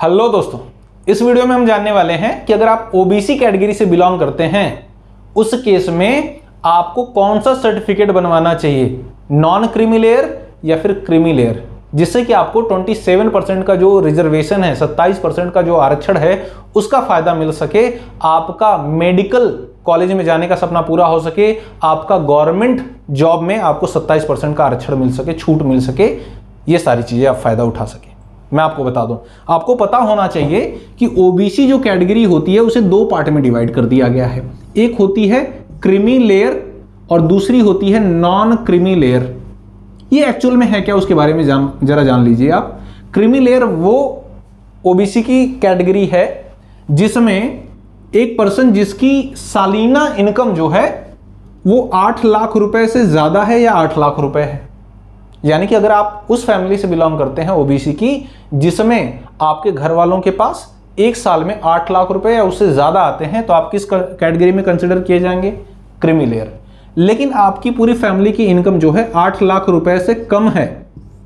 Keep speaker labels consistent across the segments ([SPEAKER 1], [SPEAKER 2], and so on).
[SPEAKER 1] Hello दोस्तों, इस video में हम जानने वाले हैं कि अगर आप ओबीसी कैटेगरी से बिलोंग करते हैं उस केस में आपको कौन सा सर्टिफिकेट बनवाना चाहिए, नॉन क्रीमी लेयर या फिर क्रीमी लेयर, जिससे कि आपको 27% का जो रिजर्वेशन है, 27% का जो आरक्षण है उसका फायदा मिल सके, आपका मेडिकल कॉलेज में जाने का सपना पूरा हो सके, आपका गवर्नमेंट जॉब में आपको 27% का आरक्षण मिल सके, छूट मिल सके, ये सारी चीजें आप फायदा उठा सके। मैं आपको बता दूं, आपको पता होना चाहिए कि ओबीसी जो कैटेगरी होती है उसे दो पार्ट में डिवाइड कर दिया गया है। एक होती है क्रीमी लेयर और दूसरी होती है नॉन क्रीमी लेयर। ये एक्चुअल में है क्या, उसके बारे में जरा जान लीजिए आप। क्रीमी लेयर वो ओबीसी की कैटेगरी है जिसमें एक पर्सन जिसकी सालाना इनकम जो है वो 8 लाख रुपए से ज्यादा है या 8 लाख रुपए है। यानी कि अगर आप उस फैमिली से बिलोंग करते हैं ओबीसी की जिसमें आपके घर वालों के पास एक साल में 8 लाख रुपए या उससे ज्यादा आते हैं तो आप किस कैटेगरी में कंसिडर किए जाएंगे, क्रीमी लेयर। लेकिन आपकी पूरी फैमिली की इनकम जो है 8 लाख रुपए से कम है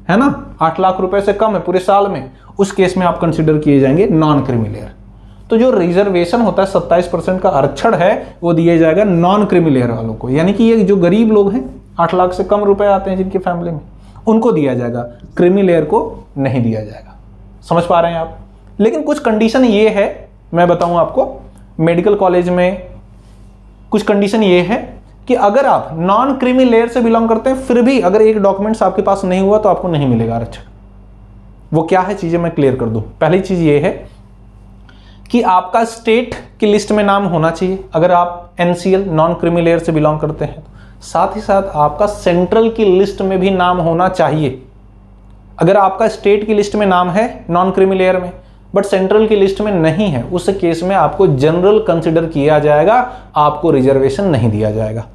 [SPEAKER 1] ना, 8 लाख रुपए से कम है पूरे साल में, उस केस में आप कंसिडर किए जाएंगे नॉन क्रीमी लेयर। तो जो रिजर्वेशन होता है 27% का आरक्षण है वो दिया जाएगा नॉन क्रीमी लेयर वालों को। यानी कि ये जो गरीब लोग हैं 8 लाख से कम रुपए आते हैं जिनकी फैमिली में, उनको दिया जाएगा, क्रीमी लेयर को नहीं दिया जाएगा। समझ पा रहे हैं आप। लेकिन कुछ कंडीशन ये है, मैं बताऊं आपको, मेडिकल कॉलेज में कुछ कंडीशन ये है कि अगर आप नॉन क्रीमी लेयर से बिलोंग करते हैं फिर भी अगर एक डॉक्यूमेंट्स आपके पास नहीं हुआ तो आपको नहीं मिलेगा आरक्षण। वो क्या है, चीजें मैं क्लियर कर दूं। पहली चीज ये है कि आपका स्टेट की लिस्ट में नाम होना चाहिए अगर आप एनसीएल नॉन क्रीमी लेयर से बिलोंग करते हैं। साथ ही साथ आपका सेंट्रल की लिस्ट में भी नाम होना चाहिए। अगर आपका स्टेट की लिस्ट में नाम है नॉन क्रीमी लेयर में बट सेंट्रल की लिस्ट में नहीं है, उस केस में आपको जनरल कंसिडर किया जाएगा, आपको रिजर्वेशन नहीं दिया जाएगा।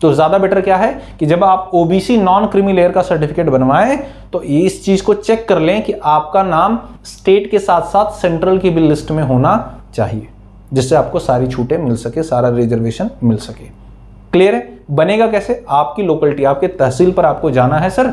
[SPEAKER 1] तो ज्यादा बेटर क्या है कि जब आप ओबीसी नॉन क्रीमी लेयर का सर्टिफिकेट बनवाएं तो इस चीज को चेक कर लें कि आपका नाम स्टेट के साथ साथ सेंट्रल की भी लिस्ट में होना चाहिए, जिससे आपको सारी छूटें मिल सके, सारा रिजर्वेशन मिल सके। क्लियर है? बनेगा कैसे, आपकी लोकेलिटी, आपके तहसील पर आपको जाना है, सर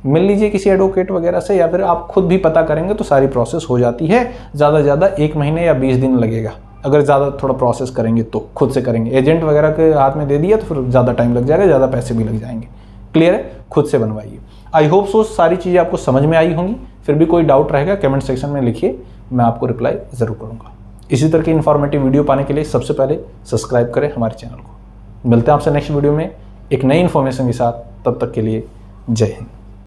[SPEAKER 1] मिल लीजिए किसी एडवोकेट वगैरह से, या फिर आप खुद भी पता करेंगे तो सारी प्रोसेस हो जाती है। ज़्यादा से ज़्यादा 1 महीने या 20 दिन लगेगा। अगर ज़्यादा थोड़ा प्रोसेस करेंगे तो खुद से करेंगे, एजेंट वगैरह के हाथ में दे दिया तो फिर ज़्यादा टाइम लग जाएगा, ज़्यादा पैसे भी लग जाएंगे। क्लियर है? खुद से बनवाइए। आई होप सो सारी चीज़ें आपको समझ में आई होंगी। फिर भी कोई डाउट रहेगा कमेंट सेक्शन में लिखिए, मैं आपको रिप्लाई ज़रूर करूँगा। इसी तरह की इन्फॉर्मेटिव वीडियो पाने के लिए सबसे पहले सब्सक्राइब करें हमारे चैनल को। मिलते हैं आपसे नेक्स्ट वीडियो में एक नई इन्फॉर्मेशन के साथ। तब तक के लिए जय हिंद।